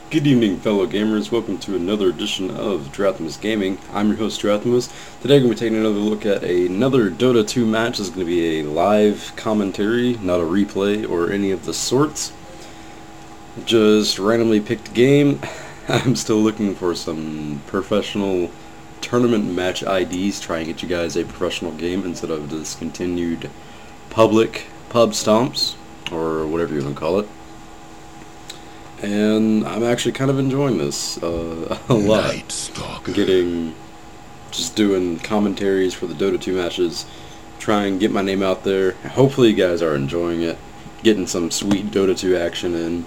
Good evening, fellow gamers. Welcome to another edition of Drathamus Gaming. I'm your host, Drathamus. Today, we're going to be taking another look at another Dota 2 match. This is going to be a live commentary, not a replay or any of the sorts. Just randomly picked a game. I'm still looking for some professional tournament match IDs, try and get you guys a professional game instead of discontinued public pub stomps, or whatever you want to call it. And I'm actually kind of enjoying this a lot. Just doing commentaries for the Dota 2 matches, try and get my name out there. Hopefully you guys are enjoying it, getting some sweet Dota 2 action in.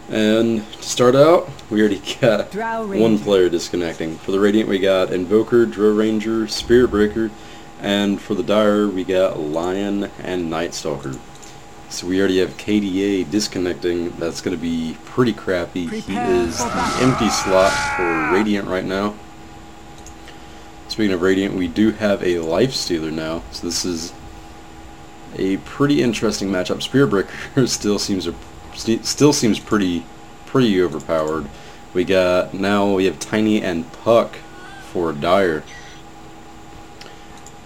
And to start out, we already got one player disconnecting. For the Radiant we got Invoker, Drathamus, Spirit Breaker, and for the Dire we got Lion and Night Stalker. So we already have KDA disconnecting. That's going to be pretty crappy. He is the empty slot for Radiant right now. Speaking of Radiant, we do have a Life Stealer now. So this is a pretty interesting matchup. Spirit Breaker still seems pretty overpowered. We have Tiny and Puck for Dire.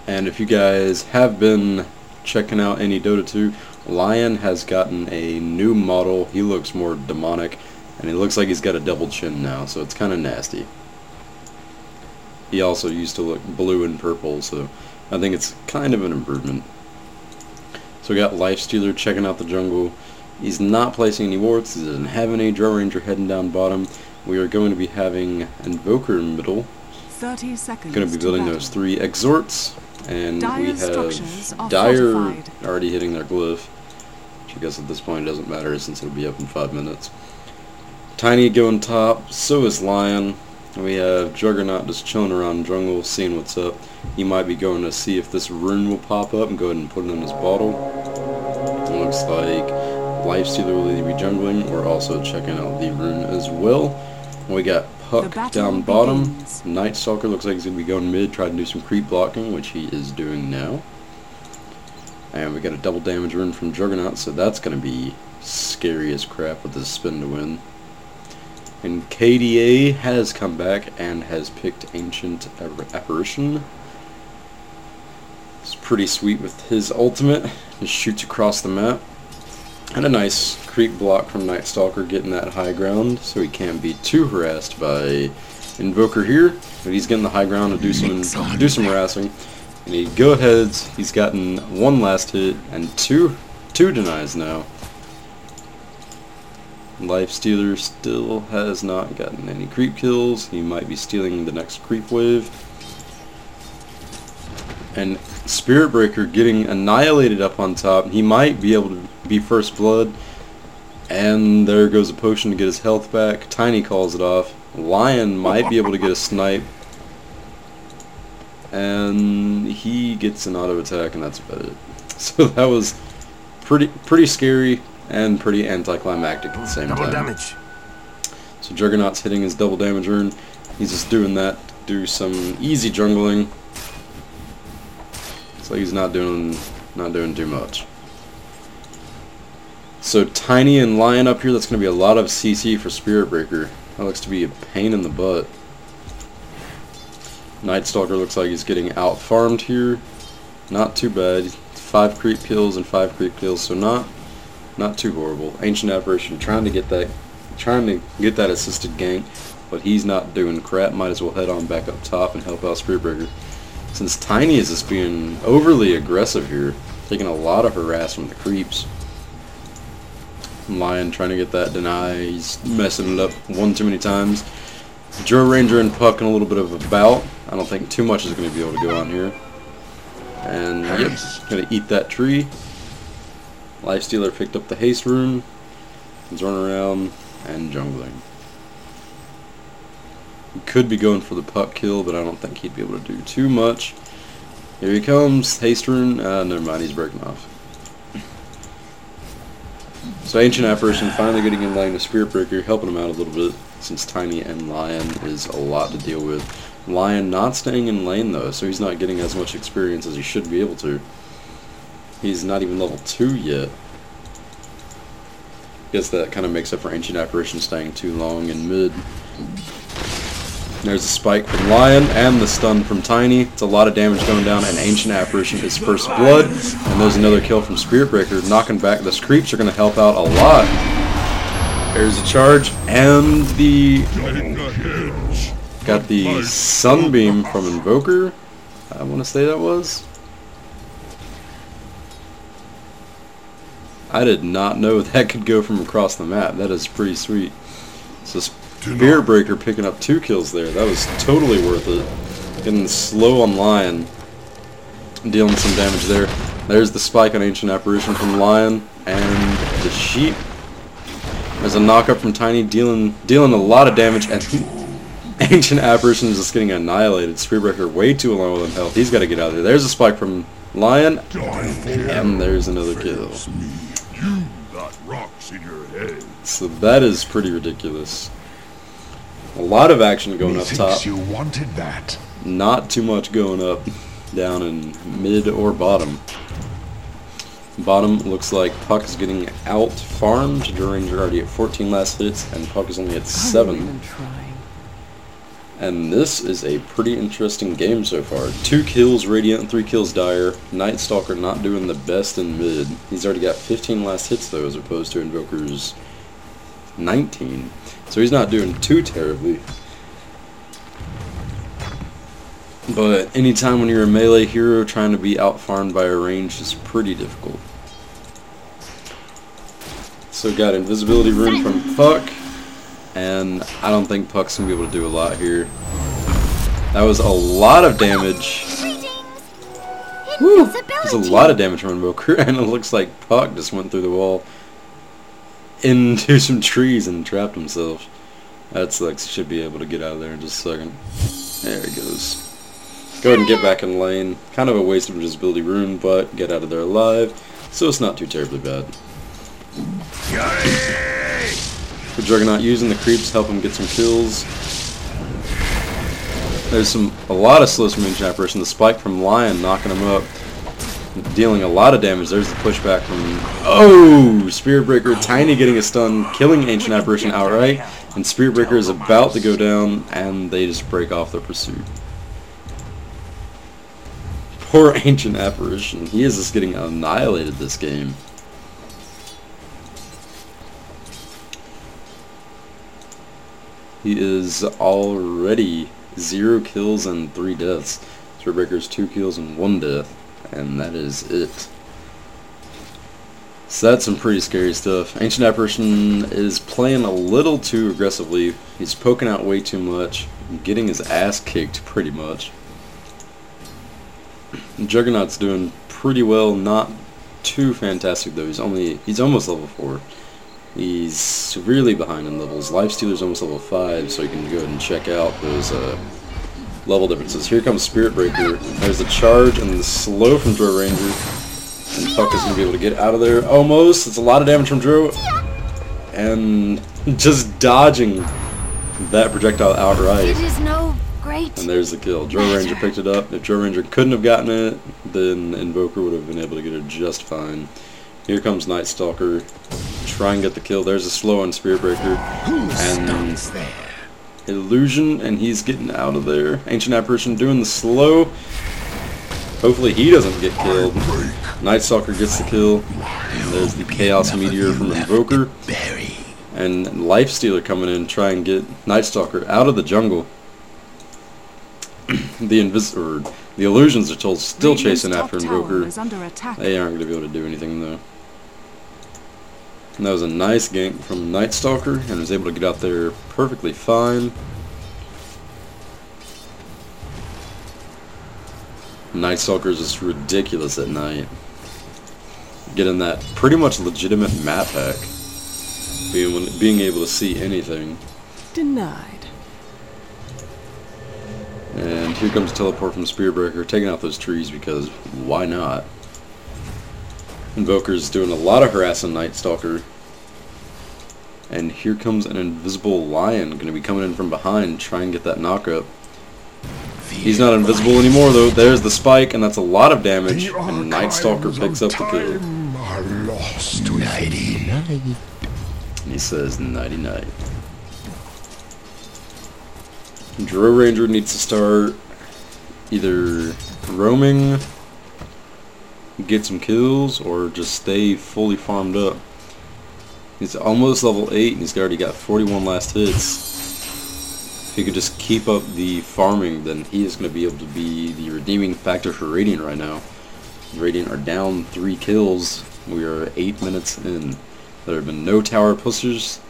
And if you guys have been checking out any Dota 2, Lion has gotten a new model. He looks more demonic, and he looks like he's got a double chin now, so it's kind of nasty. He also used to look blue and purple, so I think it's kind of an improvement. So we got Life Stealer checking out the jungle. He's not placing any wards. He doesn't have any. Drathamus heading down bottom. We are going to be having Invoker in middle. 30 seconds. Going to be building those 3 exhorts. And we have Dire already hitting their glyph, which I guess at this point it doesn't matter since it'll be up in 5 minutes. Tiny going top, so is Lion. We have Juggernaut just chilling around jungle, seeing what's up. He might be going to see if this rune will pop up and go ahead and put it in his bottle. It looks like Lifestealer will either be jungling or also checking out the rune as well. We got Puck down bottom. Night Stalker looks like he's going to be going mid, trying to do some creep blocking, which he is doing now. And we got a double damage rune from Juggernaut, so that's going to be scary as crap with this spin to win. And KDA has come back and has picked Ancient Apparition. It's pretty sweet with his ultimate. Just shoots across the map. And a nice creep block from Night Stalker, getting that high ground so he can't be too harassed by Invoker here. But he's getting the high ground to do some harassing. And he go aheads. He's gotten 1 last hit and two denies now. Life Stealer still has not gotten any creep kills. He might be stealing the next creep wave. And Spirit Breaker getting annihilated up on top. He might be able to be first blood. And there goes a potion to get his health back. Tiny calls it off. Lion might be able to get a snipe. And he gets an auto attack, and that's about it. So that was pretty scary and pretty anticlimactic at the same time. Damage. So Juggernaut's hitting his double damage rune. He's just doing that to do some easy jungling. It's like he's not doing too much. So Tiny and Lion up here, that's going to be a lot of CC for Spirit Breaker. That looks to be a pain in the butt. Night Stalker looks like he's getting out farmed here. Not too bad. 5 creep kills and 5 creep kills, so not too horrible. Ancient Apparition trying to get that assisted gank, but he's not doing crap. Might as well head on back up top and help out Spirit Breaker. Since Tiny is just being overly aggressive here, taking a lot of harass from the creeps. Lion trying to get that deny. He's messing it up one too many times. Drathamus and Puck in a little bit of a bout. I don't think too much is going to be able to go on here. And yep, going to eat that tree. Life Stealer picked up the haste rune. He's running around and jungling. He could be going for the Puck kill, but I don't think he'd be able to do too much. Here he comes. Haste rune. Never mind, he's breaking off. So Ancient Apparition finally getting in line with Spirit Breaker, helping him out a little bit, since Tiny and Lion is a lot to deal with. Lion not staying in lane though, so he's not getting as much experience as he should be able to. He's not even level 2 yet. Guess that kind of makes up for Ancient Apparition staying too long in mid. There's a spike from Lion and the stun from Tiny. It's a lot of damage going down, and Ancient Apparition is first blood. And there's another kill from Spirit Breaker, knocking back. The creeps are going to help out a lot. There's a charge, and got the Sunbeam from Invoker. I want to say that was. I did not know that could go from across the map. That is pretty sweet. So Spirit Breaker picking up 2 kills there. That was totally worth it. Getting slow on Lion. Dealing some damage there. There's the spike on Ancient Apparition from Lion. And the Sheep. There's a knockup from Tiny, dealing a lot of damage. And Ancient Apparition is just getting annihilated. Spirit Breaker way too low on health. He's got to get out of there. There's a spike from Lion. And there's another kill. You got rocks in your head. So that is pretty ridiculous. A lot of action going up top. You wanted that. Not too much going up down in mid or bottom. Bottom looks like Puck is getting out farmed. Ranger already at 14 last hits, and Puck is only at 7. And this is a pretty interesting game so far. 2 kills Radiant and 3 kills Dire. Night Stalker not doing the best in mid. He's already got 15 last hits though, as opposed to Invoker's 19. So he's not doing too terribly. But anytime when you're a melee hero, trying to be out-farmed by a range is pretty difficult. So got invisibility rune from Puck. And I don't think Puck's going to be able to do a lot here. That was a lot of damage. Woo! There's a lot of damage from Invoker, and it looks like Puck just went through the wall into some trees and trapped himself. That sucks. He should be able to get out of there in just a second. There he goes. Go ahead and get back in lane. Kind of a waste of invisibility rune, but get out of there alive. So it's not too terribly bad. The Juggernaut using the creeps to help him get some kills. There's a lot of slows from Ancient Apparition. The spike from Lion knocking him up, dealing a lot of damage. There's the pushback from Spirit Breaker. Tiny getting a stun, killing Ancient Apparition outright, and Spirit Breaker is about to go down, and they just break off the pursuit. Poor Ancient Apparition. He is just getting annihilated this game. He is already 0 kills and 3 deaths. Spirit Breaker's 2 kills and 1 death. And that is it. So that's some pretty scary stuff. Ancient Apparition is playing a little too aggressively. He's poking out way too much. Getting his ass kicked pretty much. Juggernaut's doing pretty well. Not too fantastic though. He's almost level 4. He's severely behind in levels. Lifestealer's almost level 5, so you can go ahead and check out those level differences. Here comes Spirit Breaker. There's the charge and the slow from Dro Ranger. And Puck is going to be able to get out of there. Almost. It's a lot of damage from Dro. And just dodging that projectile outright. It is no great. And there's the kill. Dro Ranger picked it up. If Dro Ranger couldn't have gotten it, then Invoker would have been able to get it just fine. Here comes Night Stalker. Try and get the kill. There's a slow on Spirit Breaker. And Illusion, and he's getting out of there. Ancient Apparition doing the slow. Hopefully he doesn't get killed. Night Stalker gets the kill. And there's the Chaos Meteor from Invoker. And Lifestealer coming in, try and get Night Stalker out of the jungle. The Illusions are told still chasing after Invoker. They aren't going to be able to do anything though. And that was a nice gank from Night Stalker, and was able to get out there perfectly fine. Night Stalker is just ridiculous at night. Getting that pretty much legitimate map hack. Being able to see anything. Denied. And here comes Teleport from Spirit Breaker, taking out those trees because why not? Invoker's doing a lot of harassing Night Stalker. And here comes an invisible Lion, going to be coming in from behind, trying to get that knockup. He's not invisible anymore though. There's the spike, and that's a lot of damage. And Night Stalker picks up the kill. And he says nighty-night. Drow Ranger needs to start either roaming, get some kills, or just stay fully farmed up. He's almost level 8 and he's already got 41 last hits. If he could just keep up the farming, then he is going to be able to be the redeeming factor for Radiant right now. Radiant are down 3 kills. We are 8 minutes in. There have been no tower pushers,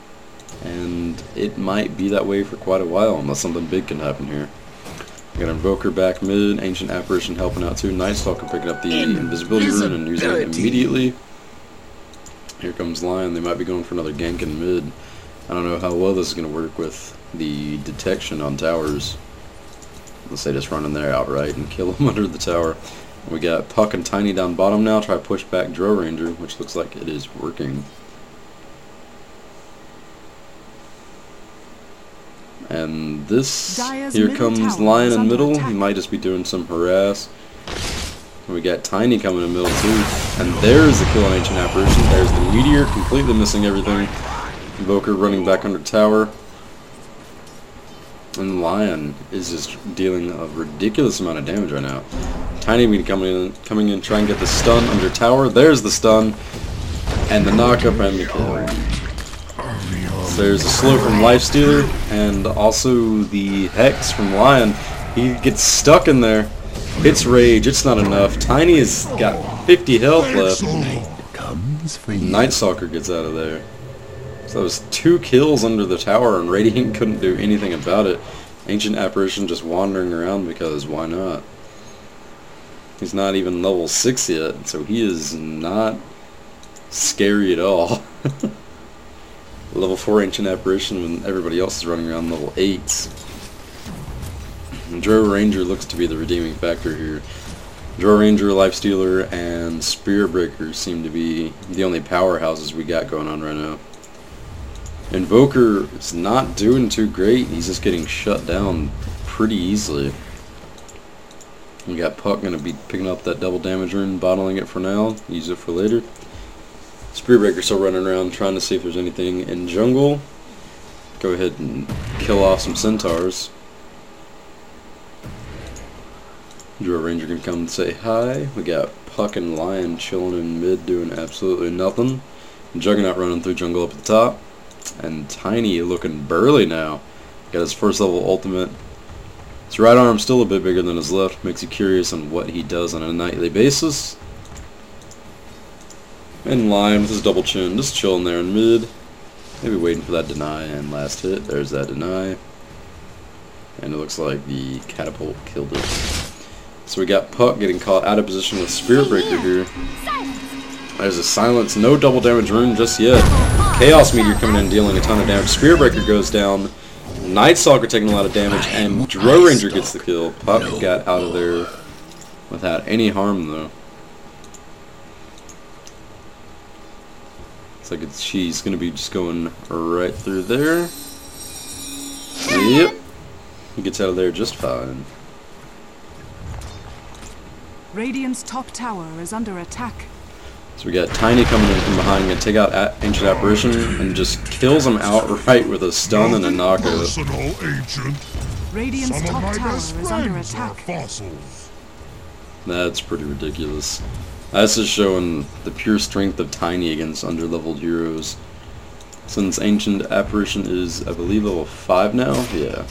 and it might be that way for quite a while unless something big can happen here. We got Invoker back mid, Ancient Apparition helping out too, Night Stalker picking up the Invisibility Rune and using it immediately. Here comes Lion, they might be going for another gank in mid. I don't know how well this is going to work with the detection on towers. Let's say just run in there outright and kill them under the tower. We got Puck and Tiny down bottom now, try to push back Drow Ranger, which looks like it is working. And this, here comes Lion in middle, he might just be doing some harass. We got Tiny coming in middle too, and there's the kill on Ancient Apparition, there's the Meteor, completely missing everything. Invoker running back under tower. And Lion is just dealing a ridiculous amount of damage right now. Tiny be coming in, trying to get the stun under tower, there's the stun, and the knockup and the kill. So there's a slow from Lifestealer, and also the Hex from Lion. He gets stuck in there. It's Rage, it's not enough. Tiny has got 50 health left. Night Stalker gets out of there. So that was 2 kills under the tower, and Radiant couldn't do anything about it. Ancient Apparition just wandering around because why not? He's not even level 6 yet, so he is not scary at all. Level 4 Ancient Apparition when everybody else is running around level 8s. Drow Ranger looks to be the redeeming factor here. Drow Ranger, Lifestealer, and Spirit Breaker seem to be the only powerhouses we got going on right now. Invoker is not doing too great. He's just getting shut down pretty easily. We got Puck going to be picking up that double damage rune, bottling it for now, use it for later. Spirit Breaker still running around trying to see if there's anything in jungle. Go ahead and kill off some centaurs. Drow Ranger can come and say hi. We got Puck and Lion chilling in mid doing absolutely nothing. Juggernaut running through jungle up at the top. And Tiny looking burly now. Got his first level ultimate. His right arm still a bit bigger than his left. Makes you curious on what he does on a nightly basis. And Lion with his double chin, just chilling there in mid. Maybe waiting for that deny and last hit. There's that deny. And it looks like the catapult killed it. So we got Puck getting caught out of position with Spirit Breaker here. There's a silence, no double damage rune just yet. Chaos Meteor coming in dealing a ton of damage. Spirit Breaker goes down. Night Stalker taking a lot of damage, and Drow Ranger gets the kill. Puck got out of there without any harm though. Looks like she's going to be just going right through there. Yep. He gets out of there just fine. Radiant's top tower is under attack. So we got Tiny coming in from behind, going to take out Ancient Apparition and just kills him outright with a stun and a knockout. Radiant's top tower is under attack. That's pretty ridiculous. That's just showing the pure strength of Tiny against underleveled heroes. Since Ancient Apparition is, I believe, level 5 now? Yeah.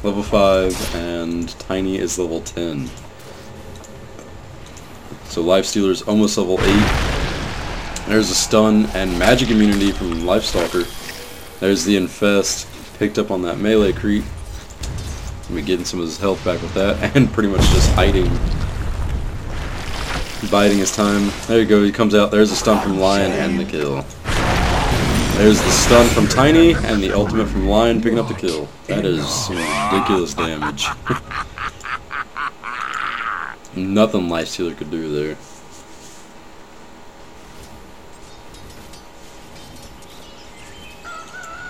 Level 5, and Tiny is level 10. So Lifestealer's almost level 8. There's a stun and magic immunity from Lifestalker. There's the Infest, picked up on that melee creep. We're getting some of his health back with that, and pretty much just hiding. Biding his time. There you go, he comes out, there's a stun from Lion and the kill. There's the stun from Tiny and the ultimate from Lion picking up the kill. That is some ridiculous damage. Nothing Lifestealer could do there.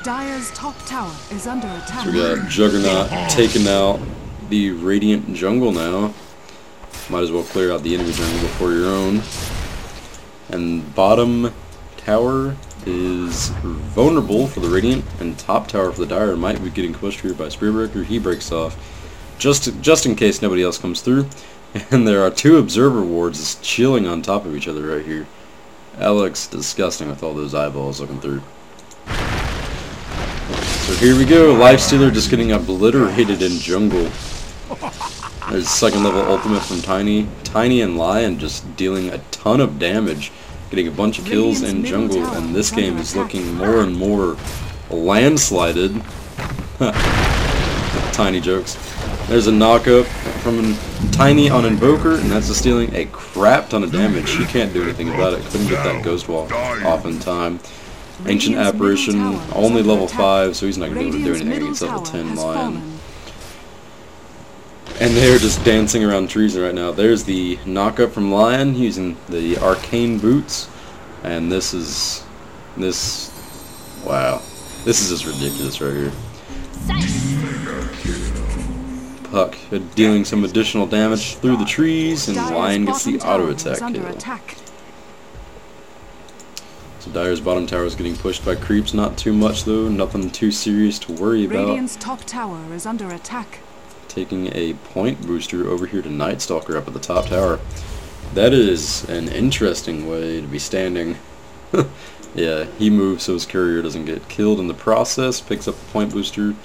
Dire's top tower is under attack. So we got Juggernaut taking out the Radiant jungle now. Might as well clear out the enemy jungle before your own. And bottom tower is vulnerable for the Radiant, and top tower for the Dire might be getting pushed here by Spearbreaker. He breaks off just in case nobody else comes through. And there are two observer wards just chilling on top of each other right here. That looks disgusting with all those eyeballs looking through. So here we go, Lifestealer just getting obliterated in jungle. There's second level ultimate from Tiny. Tiny and Lion just dealing a ton of damage, getting a bunch of kills in jungle, and this game is looking more and more landslided. Tiny jokes. There's a knockup from Tiny on Invoker, and that's just dealing a crap ton of damage. He can't do anything about it. Couldn't get that Ghost Wall off in time. Ancient Apparition, only level 5, so he's not going to be able to do anything against level 10 Lion. And they're just dancing around trees right now. There's the knockup from Lion using the Arcane Boots. And this is... wow. This is just ridiculous right here. Puck dealing some additional damage through the trees, and Lion gets the auto attack kill. So Dire's bottom tower is getting pushed by creeps, not too much though, nothing too serious to worry about. Radiant's top tower is under attack. Taking a point booster over here to Night Stalker up at the top tower. That is an interesting way to be standing. Yeah, he moves so his courier doesn't get killed in the process, picks up a point booster,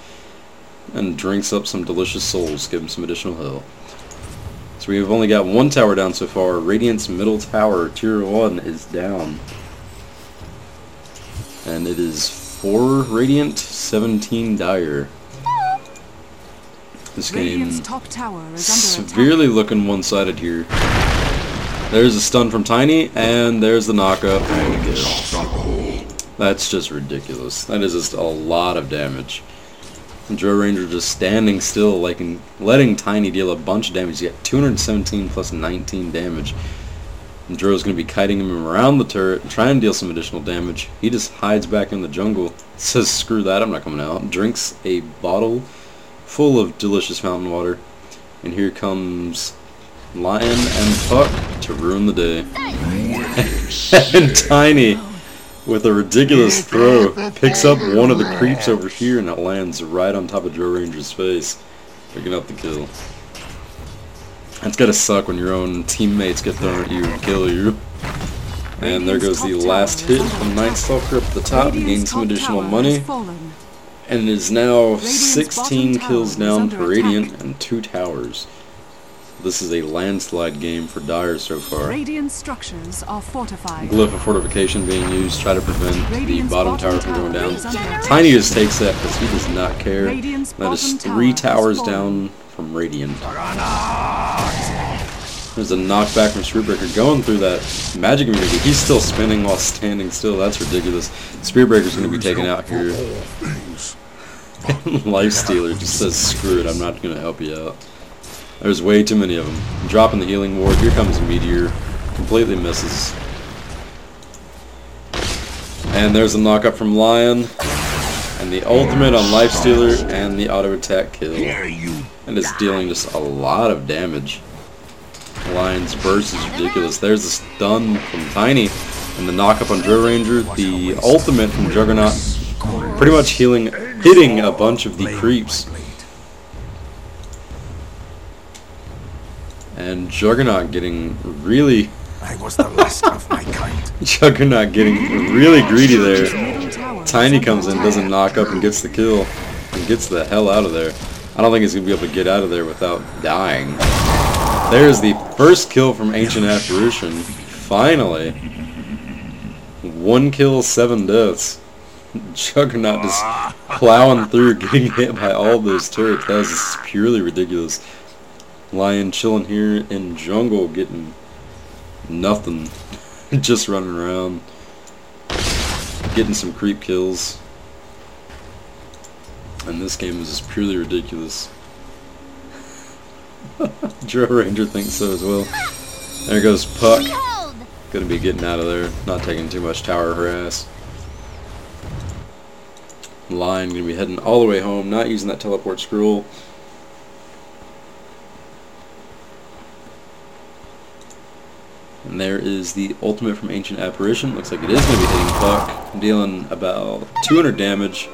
and drinks up some delicious souls, give him some additional health. So we've only got one tower down so far. Radiant's middle tower, tier 1, is down. And it is 4 Radiant, 17 Dire. This game top tower is severely looking one-sided here. There's a stun from Tiny, and there's the knockup and the kill. That's just ridiculous. That is just a lot of damage. And Drow Ranger just standing still, like, and letting Tiny deal a bunch of damage. He's got 217 plus 19 damage. And Drow's going to be kiting him around the turret, trying to deal some additional damage. He just hides back in the jungle, says screw that, I'm not coming out. Drinks a bottle full of delicious fountain water. And here comes Lion and Puck to ruin the day. And Tiny, with a ridiculous throw, picks up one of the creeps over here, and it lands right on top of Drow Ranger's face, picking up the kill. That's gotta suck when your own teammates get thrown at you and kill you. And there goes the last hit from Night Stalker up at the top, gains some additional money. And it is now 16 kills down for Radiant and 2 towers. This is a landslide game for Dire so far. Radiant structures are fortified. Glyph of Fortification being used, try to prevent the bottom tower from going down. Tiny just takes that because he does not care. That is 3 towers down from Radiant. There's a knockback from Spearbreaker going through that magic immunity. He's still spinning while standing still. That's ridiculous. Spearbreaker's going to be taken out here. Lifestealer just says, screw it, I'm not going to help you out. There's way too many of them. Dropping the healing ward. Here comes Meteor. Completely misses. And there's a knockup from Lion. And the ultimate on Lifestealer and the auto attack kill. And it's dealing just a lot of damage. Lion's burst is ridiculous. There's a stun from Tiny. And the knockup on Drow Ranger. The ultimate from Juggernaut. Pretty much hitting a bunch of the creeps. And Juggernaut getting really... I was the last of my kind. Juggernaut getting really greedy there. Tiny comes in, doesn't knock up, and gets the kill. And gets the hell out of there. I don't think he's going to be able to get out of there without dying. There's the first kill from Ancient Apparition. Finally. 1 kill, 7 deaths. Juggernaut just plowing through, getting hit by all those turrets. That was just purely ridiculous. Lion chilling here in jungle, getting nothing. Just running around. Getting some creep kills. And this game is just purely ridiculous. Drow Ranger thinks so as well. There goes Puck. Gonna be getting out of there. Not taking too much tower harass. Lion gonna be heading all the way home, not using that teleport scroll. And there is the ultimate from Ancient Apparition. Looks like it is going to be hitting Puck, dealing about 200 damage.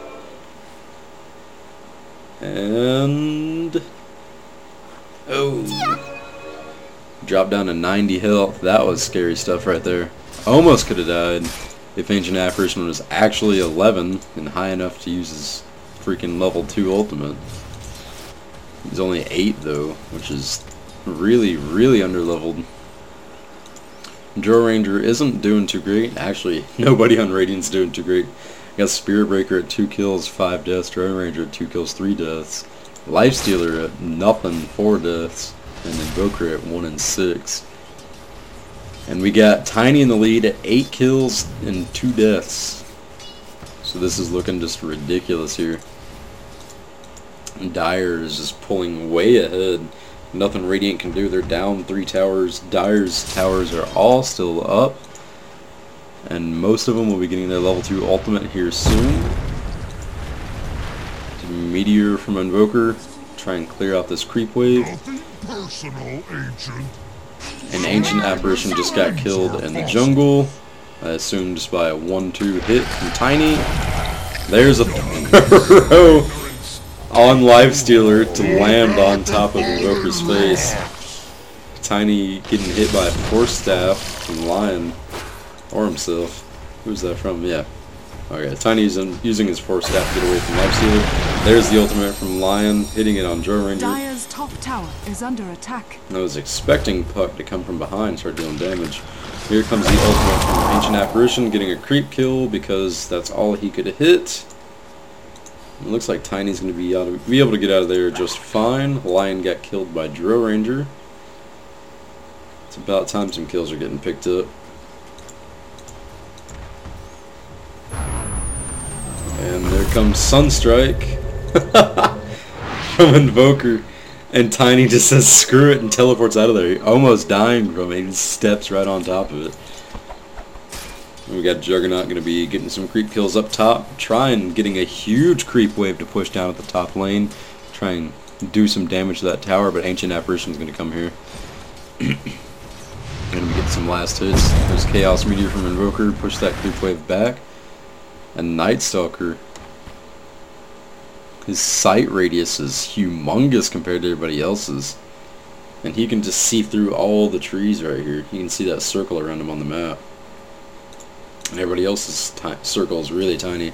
And... oh! Dropped down to 90 health. That was scary stuff right there. Almost could have died if Ancient Apparition was actually 11 and high enough to use his freaking level 2 ultimate. He's only 8 though, which is really, really underleveled. Drow Ranger isn't doing too great. Actually, nobody on Radiant's doing too great. Got Spirit Breaker at 2 kills, 5 deaths. Drow Ranger at 2 kills, 3 deaths. Lifestealer at nothing, 4 deaths. And Invoker at 1 and 6. And we got Tiny in the lead at 8 kills and 2 deaths. So this is looking just ridiculous here. And Dire is just pulling way ahead. Nothing Radiant can do. They're down 3 towers. Dire's towers are all still up. And most of them will be getting their level 2 ultimate here soon. Meteor from Invoker. Try and clear out this creep wave. Nothing personal, Ancient. An Ancient Apparition just got killed in the jungle. I assume just by a 1-2 hit from Tiny. There's a throw on Lifestealer to land on top of Invoker's face. Tiny getting hit by a Force Staff from Lion. Or himself. Who's that from? Yeah. Okay, Tiny's using his Force Staff to get away from Lifestealer. There's the ultimate from Lion, hitting it on Drow Ranger. Dire's top tower is under attack. I was expecting Puck to come from behind and start dealing damage. Here comes the ultimate from Ancient Apparition, getting a creep kill because that's all he could hit. It looks like Tiny's going to be able to get out of there just fine. Lion got killed by Drow Ranger. It's about time some kills are getting picked up. And there comes Sunstrike from Invoker. And Tiny just says screw it and teleports out of there. Almost dying from it. He steps right on top of it. And we got Juggernaut going to be getting some creep kills up top. Trying getting a huge creep wave to push down at the top lane. Try and do some damage to that tower, but Ancient Apparition is going to come here. And we get some last hits. There's Chaos Meteor from Invoker. Push that creep wave back. And Night Stalker. His sight radius is humongous compared to everybody else's. And he can just see through all the trees right here. You can see that circle around him on the map. And everybody else's circle is really tiny.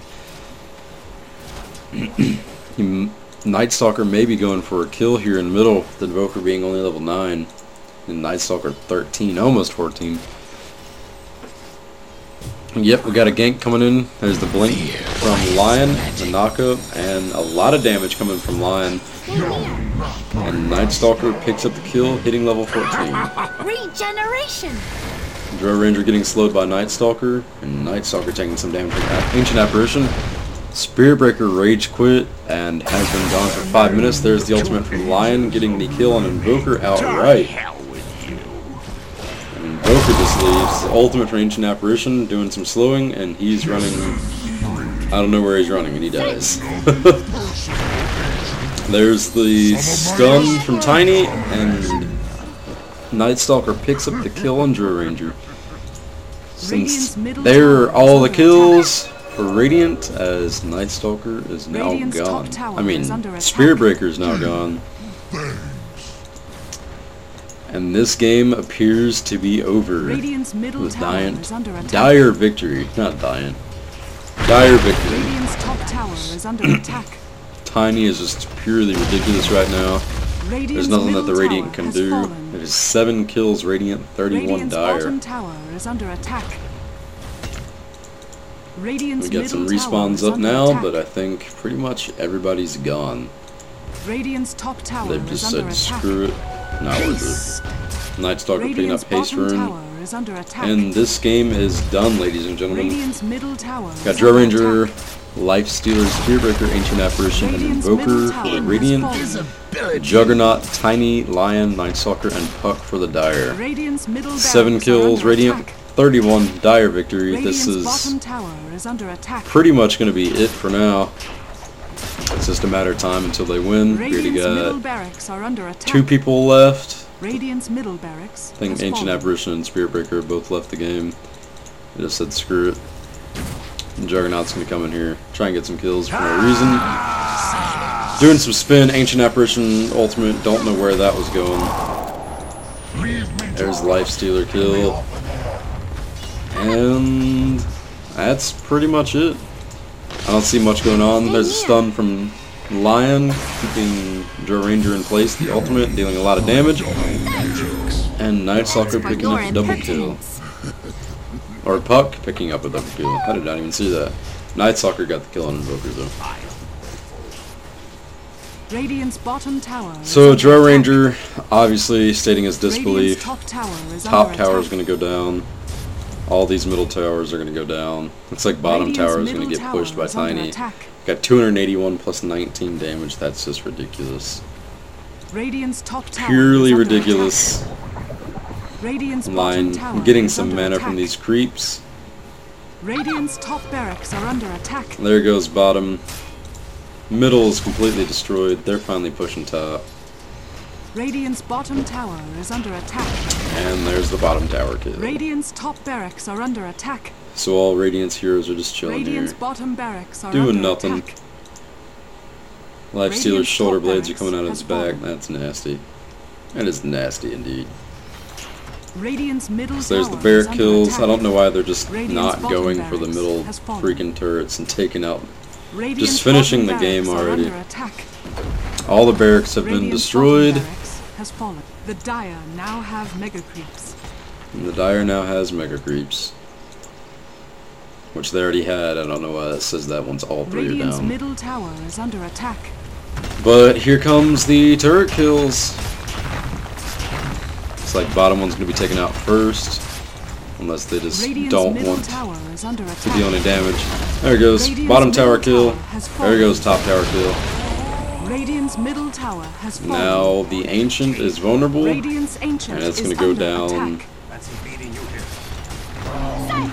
Night Stalker may be going for a kill here in the middle, with the Invoker being only level 9. And Night Stalker 13, almost 14. Yep, we got a gank coming in. There's the blink from Lion, the knockup, and a lot of damage coming from Lion. And Night Stalker picks up the kill, hitting level 14. Regeneration. Drow Ranger getting slowed by Night Stalker, and Night Stalker taking some damage from Ancient Apparition. Spirit Breaker rage quit and has been gone for 5 minutes. There's the ultimate from Lion, getting the kill on Invoker outright. Invoker just leaves. The ultimate for Ancient Apparition doing some slowing, and he's running. I don't know where he's running, and he dies. There's the stun from Tiny, and Night Stalker picks up the kill on Drow Ranger. Since they're all the kills for Radiant, as Night Stalker is now gone. I mean, Spirit Breaker is now gone. And this game appears to be over with dire victory. Not Diant. Dire victory. Radiant's top tower is under attack. Tiny is just purely ridiculous right now. There's nothing that the Radiant can do. It is 7 kills Radiant, 31 Dire. Bottom tower is under attack. We got some respawns up now, but I think pretty much everybody's gone. Radiant's top tower They've just is under said attack. screw it. Not worth it. Night Stalker picking up Haste Rune. And this game is done, ladies and gentlemen. Radiant's middle tower Got Drow Ranger, Lifestealer, Spirit Breaker, Ancient Apparition, and Invoker for the Radiant. Juggernaut, Tiny, Lion, Night Stalker, and Puck for the Dire. 7 kills, Radiant, 31 Dire victory. This is pretty much going to be it for now. It's just a matter of time until they win. We already got 2 people left. Radiant's middle barracks. I think has Ancient fallen. Apparition and Spirit Breaker both left the game. They just said screw it. And Juggernaut's gonna come in here, try and get some kills for no reason. Doing some spin, Ancient Apparition ultimate, don't know where that was going. There's Life Stealer kill. And that's pretty much it. I don't see much going on. There's a stun from Lion, keeping Joe Ranger in place, the ultimate, dealing a lot of damage. And Night Stalker picking up a double kill. Or Puck picking up a double kill. I did not even see that. Night Stalker got the kill on Invoker though. Radiant's bottom tower. So Joe Ranger obviously stating his disbelief. Top tower is Top under tower is attack. going to go down. All these middle towers are going to go down. Looks like bottom Radiant's tower is going to middle get pushed tower by is under Tiny. attack. Got 281 plus 19 damage. That's just ridiculous. Radiant's top tower Purely is under ridiculous. attack. Radiant's Line. bottom tower I'm getting is some under mana attack. from these creeps. Radiant's top barracks are under attack. There goes bottom. Middle is completely destroyed. They're finally pushing top. Radiant's bottom tower is under attack. And there's the bottom tower kill. Radiant's top barracks are under attack. So all Radiant's heroes are just chilling Radiant's here. bottom barracks are Doing under nothing. attack. Life Stealer's Radiant's shoulder top blades are barracks coming out of has his back. fallen. That's nasty. That is nasty indeed. Radiant's middle So there's the tower barrack is under kills. attack. I don't know why they're just Radiant's not bottom going for the barracks middle has fallen. freaking turrets and taking out. Radiant's just finishing bottom the game barracks are already. under attack. All the barracks have been Radiant's destroyed. bottom barracks has fallen. The Dire now have mega creeps. And the Dire now has mega creeps. Which they already had. I don't know why that says that once all three are Radiant's down. middle tower is under attack. But here comes the turret kills. It's like bottom one's going to be taken out first. Unless they just Radiant's don't middle want tower is under to attack. deal any damage. There it goes. Radiant's Bottom tower middle kill. tower has There fallen. goes top tower kill. Radiant's middle tower has fallen. Now the Ancient is vulnerable. Radiant's ancient And it's is going to go under down attack.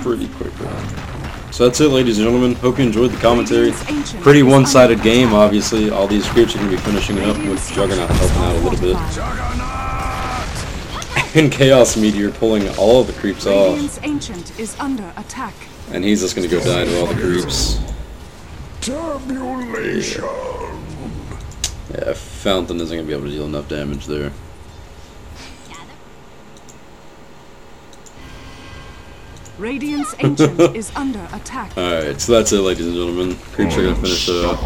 pretty quickly. So that's it, ladies and gentlemen. Hope you enjoyed the commentary. Radiant's ancient Pretty is one-sided under game, attack. obviously. All these creeps are going to be finishing it up with Juggernaut helping out a little bit. And Chaos Meteor pulling all of the creeps off. Radiant's ancient is under attack. And he's just going to go die to all the creeps. Tabulation. Yeah, Fountain isn't going to be able to deal enough damage there. Radiant's ancient is under attack. Alright, so that's it, ladies and gentlemen. Creeps are going to finish it up.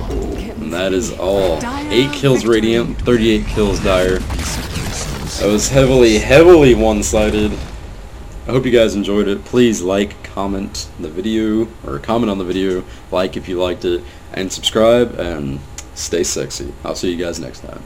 And that is all. 8 kills Radiant, 38 kills Dire. That was heavily one-sided. I hope you guys enjoyed it. Please like, comment the video, or comment on the video, like if you liked it, and subscribe, and stay sexy. I'll see you guys next time.